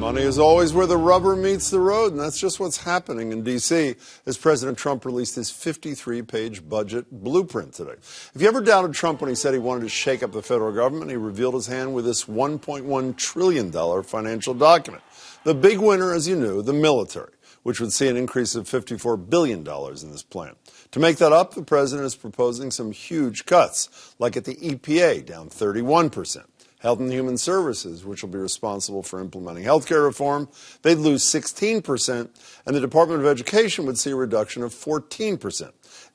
Money is always where the rubber meets the road, and that's just what's happening in D.C. as President Trump released his 53-page budget blueprint today. If you ever doubted Trump when he said he wanted to shake up the federal government, he revealed his hand with this $1.1 trillion financial document. The big winner, as you knew, the military, which would see an increase of $54 billion in this plan. To make that up, the president is proposing some huge cuts, like at the EPA, down 31%. Health and Human Services, which will be responsible for implementing health care reform, they'd lose 16%, and the Department of Education would see a reduction of 14%.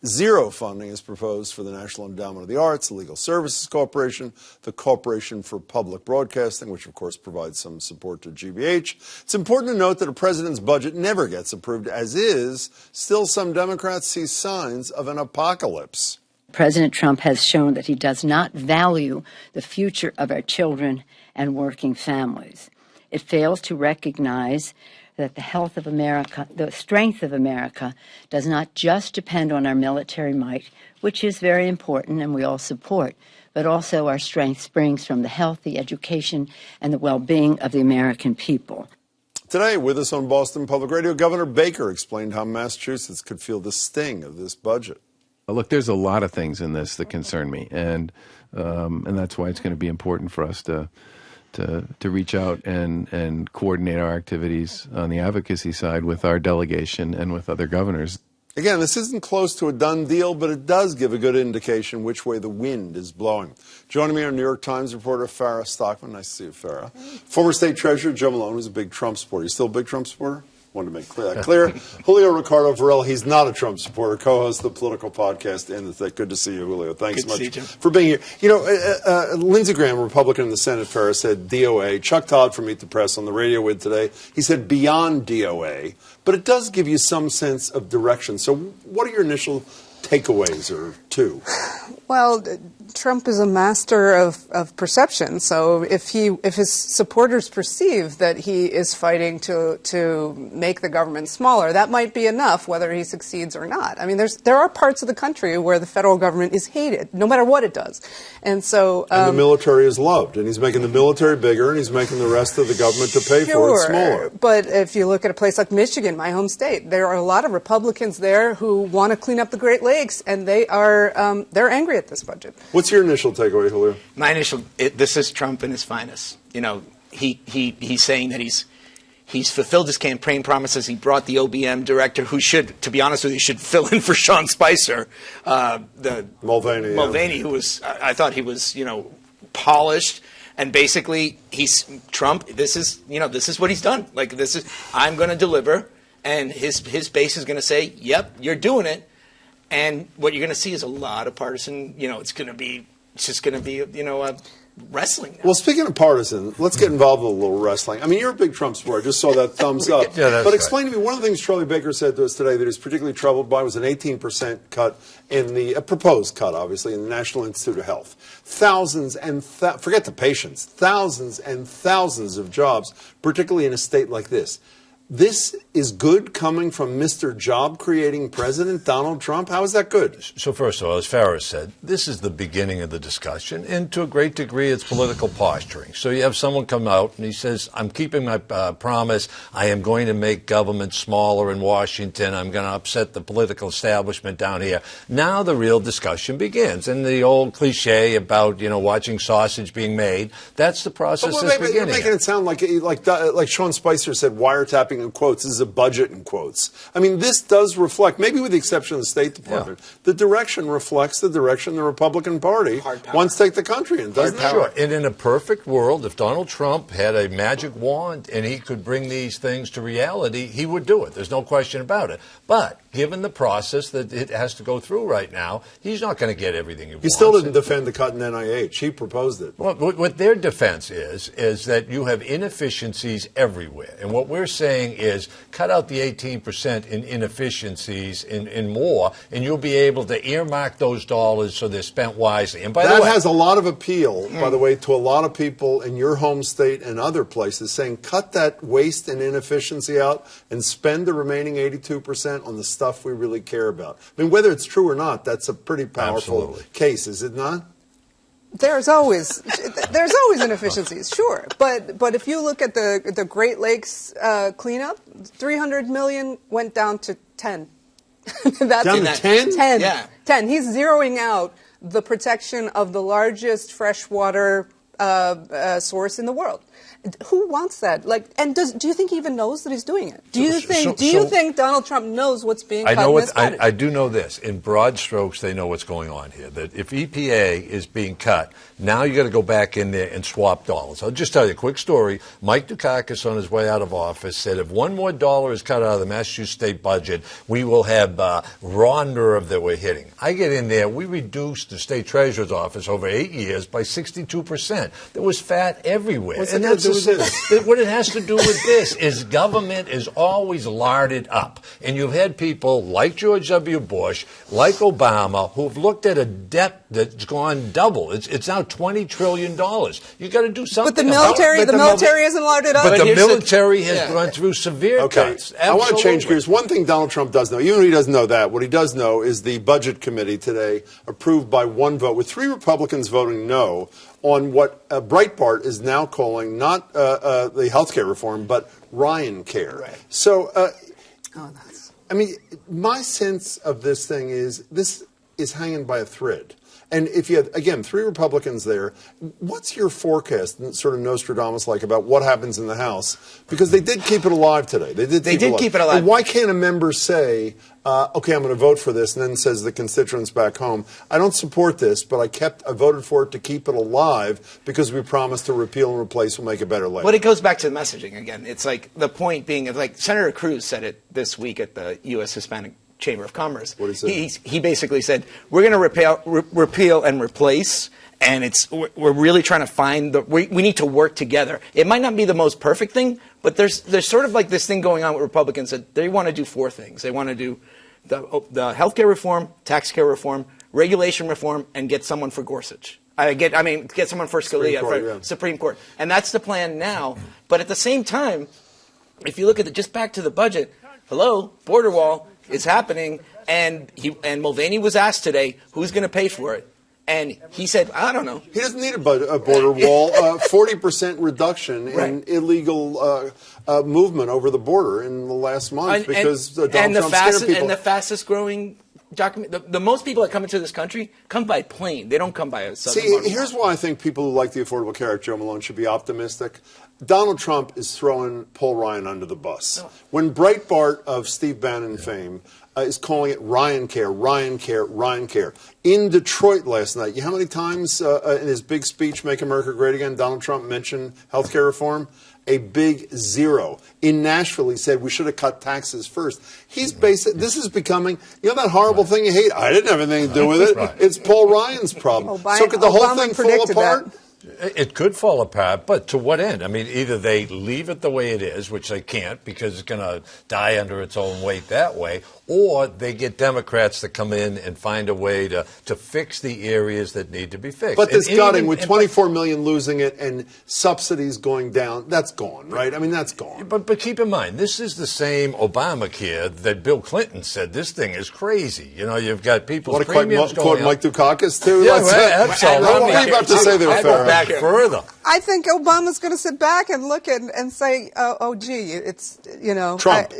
Zero funding is proposed for the National Endowment of the Arts, the Legal Services Corporation, the Corporation for Public Broadcasting, which of course provides some support to GBH. It's important to note that a president's budget never gets approved as is. Still, some Democrats see signs of an apocalypse. President Trump has shown that he does not value the future of our children and working families. It fails to recognize that the health of America, the strength of America, does not just depend on our military might, which is very important and we all support, but also our strength springs from the health, the education, and the well-being of the American people. Today, with us on Boston Public Radio, Governor Baker explained how Massachusetts could feel the sting of this budget. Look, there's a lot of things in this that concern me, and that's why it's going to be important for us to reach out and coordinate our activities on the advocacy side with our delegation and with other governors. Again, this isn't close to a done deal, but it does give a good indication which way the wind is blowing. Joining me are New York Times reporter Farrah Stockman. Nice to see you, Farrah. Former State Treasurer Joe Malone, who's a big Trump supporter. You still a big Trump supporter? Wanted to make that clear. Julio Ricardo Varela, he's not a Trump supporter, co-host of the political podcast In the Thick. Good to see you, Julio. Thanks so much for being here. You know, Lindsey Graham, Republican in the Senate, Farrah, said DOA. Chuck Todd from Meet the Press on the radio with today, he said beyond DOA. But it does give you some sense of direction. So what are your initial takeaways or two? Well, Trump is a master of perception. So if his supporters perceive that he is fighting to make the government smaller, that might be enough, whether he succeeds or not. I mean, there are parts of the country where the federal government is hated, no matter what it does. And so and the military is loved, and he's making the military bigger, and he's making the rest of the government to pay for it smaller. But if you look at a place like Michigan, my home state, there are a lot of Republicans there who want to clean up the Great Lakes, and they're angry at this budget. What's your initial takeaway, Julio? My initial, this is Trump in his finest. You know, he's saying that he's fulfilled his campaign promises. He brought the OBM director, who should, to be honest with you, should fill in for Sean Spicer, the Mulvaney, who was, I thought he was, polished. And basically, Trump. This is what he's done. Like, I'm going to deliver, and his base is going to say, "Yep, you're doing it." And what you're going to see is a lot of partisan. It's just going to be wrestling now. Well, speaking of partisan, let's get involved with a little wrestling. I mean, you're a big Trump supporter. I just saw that thumbs up. Yeah, but explain to me, one of the things Charlie Baker said to us today that he's particularly troubled by was an 18% cut in a proposed cut, obviously, in the National Institute of Health. Thousands and forget the patients, thousands and thousands of jobs, particularly in a state like this. This is good coming from Mr. Job-creating President Donald Trump? How is that good? So first of all, as Farrah said, this is the beginning of the discussion, and to a great degree it's political posturing. So you have someone come out and he says, I'm keeping my promise. I am going to make government smaller in Washington. I'm going to upset the political establishment down here. Now the real discussion begins. And the old cliche about, watching sausage being made, that's the process that's beginning. You're making it sound like Sean Spicer said, wiretapping in quotes, this is a budget in quotes. I mean, this does reflect, maybe with the exception of the State Department, the direction reflects the direction the Republican Party wants to take the country in, doesn't it? Sure. And in a perfect world, if Donald Trump had a magic wand and he could bring these things to reality, he would do it. There's no question about it. But given the process that it has to go through right now, he's not going to get everything he wants. He still didn't defend the cut in NIH. He proposed it. Well, what their defense is that you have inefficiencies everywhere. And what we're saying is cut out the 18% in inefficiencies in more, and you'll be able to earmark those dollars so they're spent wisely. And by the way, that has a lot of appeal, by the way, to a lot of people in your home state and other places, saying cut that waste and inefficiency out and spend the remaining 82% on the stuff we really care about. I mean, whether it's true or not, that's a pretty powerful case, is it not? There's always inefficiencies, sure, but if you look at the Great Lakes cleanup, 300 million went down to 10. That's Down to 10? 10. Yeah. 10. He's zeroing out the protection of the largest freshwater source in the world. Who wants that? And do you think he even knows that he's doing it? Do you think Donald Trump knows what's being cut in this budget? I do know this. In broad strokes, they know what's going on here. That if EPA is being cut, now you got to go back in there and swap dollars. I'll just tell you a quick story. Mike Dukakis, on his way out of office, said if one more dollar is cut out of the Massachusetts state budget, we will have raw nerve that we're hitting. I get in there. We reduced the state treasurer's office over 8 years by 62%. There was fat everywhere. What's that got to do with this? What it has to do with this is government is always larded up. And you've had people like George W. Bush, like Obama, who have looked at a debt that's gone double. It's now $20 trillion. You got to do something. But the military, about it. the military isn't larded up. But the here's the- military has yeah. gone through severe Okay, cuts. I want to change Absolutely. gears. One thing Donald Trump does know, even though he doesn't know that, what he does know is the Budget Committee today approved by one vote, with 3 Republicans voting no, on what Breitbart is now calling not the health care reform, but Ryan Care. Right. So, I mean, my sense of this thing is this is hanging by a thread. And if you had, again, 3 Republicans there, what's your forecast, sort of Nostradamus-like, about what happens in the House? Because they did keep it alive today. They did keep it alive. And why can't a member say, okay, I'm going to vote for this, and then says the constituents back home, I don't support this, but I voted for it to keep it alive because we promised to repeal and replace, we'll make it better later. But it goes back to the messaging again. It's like the point being, like Senator Cruz said it this week at the U.S. Hispanic Chamber of Commerce. What did he say? He basically said, we're going to repeal and replace, and we're really trying to find we need to work together. It might not be the most perfect thing, but there's sort of like this thing going on with Republicans that they want to do 4 things. They want to do the health care reform, tax care reform, regulation reform, and get someone for Gorsuch. Get someone for Scalia, Supreme Court. And that's the plan now. But at the same time, if you look at just back to the budget, border wall is happening, and Mulvaney was asked today, who's going to pay for it? And he said, I don't know. He doesn't need a border wall. 40% reduction in illegal movement over the border in the last month because Donald Trump scared people. And the fastest growing document, the most people that come into this country come by plane. They don't come by a southern border. Here's why I think people who like the Affordable Care Act, Joe Malone, should be optimistic. Donald Trump is throwing Paul Ryan under the bus. When Breitbart of Steve Bannon fame is calling it Ryan Care, Ryan Care, Ryan Care. In Detroit last night, how many times in his big speech, Make America Great Again, Donald Trump mentioned health care reform? A big 0. In Nashville, he said we should have cut taxes first. This is becoming, that horrible thing you hate. I didn't have anything to do with it. Right. It's Paul Ryan's problem. So could the whole thing fall apart? That. It could fall apart, but to what end? I mean, either they leave it the way it is, which they can't because it's going to die under its own weight that way, or they get Democrats to come in and find a way to fix the areas that need to be fixed. But this gutting, with 24 million losing it and subsidies going down, that's gone, right? I mean, that's gone. But keep in mind, this is the same Obamacare that Bill Clinton said this thing is crazy. You've got people's premiums going up. Mike Dukakis, too? Yeah, absolutely. What were you about to say there, Farrah? Back further. I think Obama's going to sit back and look and say, oh, gee, it's, Trump.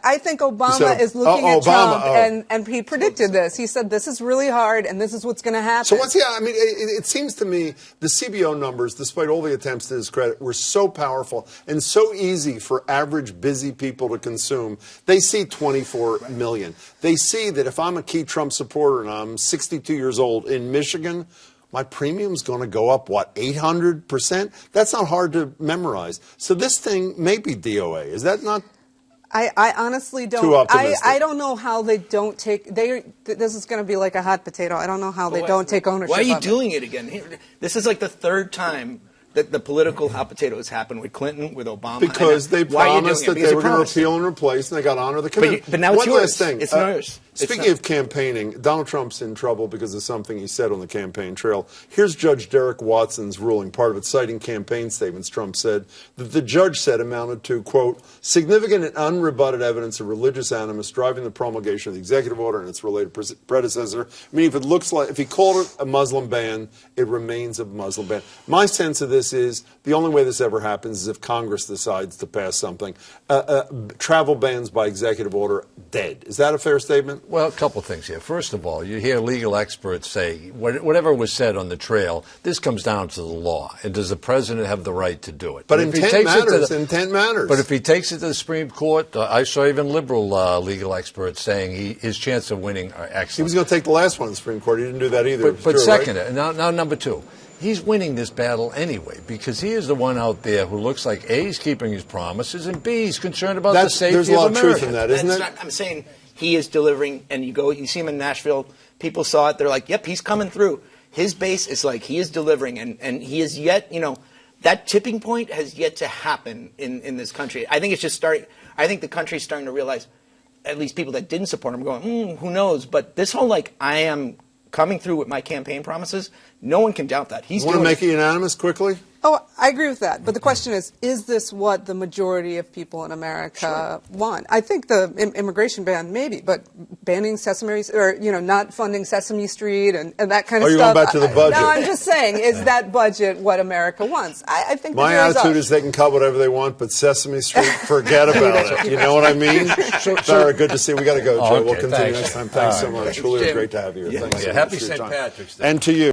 I think Obama is looking at Trump, and he predicted this. He said, this is really hard, and this is what's going to happen. So it seems to me the CBO numbers, despite all the attempts to discredit, were so powerful and so easy for average busy people to consume. They see 24 million. They see that if I'm a key Trump supporter and I'm 62 years old in Michigan, my premium's going to go up, 800%? That's not hard to memorize. So this thing may be DOA. Is that not? I honestly don't. Too optimistic. I don't know how they don't take. This is going to be like a hot potato. I don't know how they don't take ownership. Why are you of doing it again? This is like the 3rd time the political hot potatoes happened with Clinton, with Obama. Because they Why are you promised doing that it? Because they were going to promised. repeal and replace, and they got to honor the commitment. But now it's One yours. last thing. It's not yours. It's Speaking not. of campaigning, Donald Trump's in trouble because of something he said on the campaign trail. Here's Judge Derek Watson's ruling, part of it citing campaign statements Trump said that the judge said amounted to, quote, significant and unrebutted evidence of religious animus driving the promulgation of the executive order and its related predecessor. I mean, if he called it a Muslim ban, it remains a Muslim ban. My sense of this is the only way this ever happens is if Congress decides to pass something. Travel bans by executive order, dead. Is that a fair statement? Well, a couple of things here. First of all, you hear legal experts say whatever was said on the trail, this comes down to the law. And does the president have the right to do it? But And if he intent takes it to matters. the- Intent matters. But if he takes it to the Supreme Court, I saw even liberal legal experts saying his chance of winning are He excellent. was going to take the last one in the Supreme Court. He didn't do that either. But Sure, second, right? now number two, he's winning this battle anyway because he is the one out there who looks like A, he's keeping his promises, and B, he's concerned about the safety there's a lot of of America. truth in that, isn't That's there? not- I'm saying he is delivering, and you see him in Nashville. People saw it. They're like, "Yep, he's coming through." His base is like he is delivering, and he is yet. That tipping point has yet to happen in this country. I think it's just starting. I think the country's starting to realize, at least people that didn't support him, are going, who knows? But this whole I am coming through with my campaign promises. No one can doubt that. He's Want to doing make it unanimous quickly? Oh, I agree with that. But the question is this what the majority of people in America want? I think the immigration ban, maybe, but banning Sesame, or, not funding Sesame Street and that kind of Oh, you're stuff. going back to the budget. No, I'm just saying, is that budget what America wants? I think the My jury's attitude out. is they can cut whatever they want, but Sesame Street, forget about it. You know what I mean? Sarah, good to see you. We got to go, Joe. Okay, We'll continue thanks. next time. Thanks so much. Really Jim. great to have you here. Yeah, Thanks so yeah. much Happy for your St. time. Patrick's Day. And to you.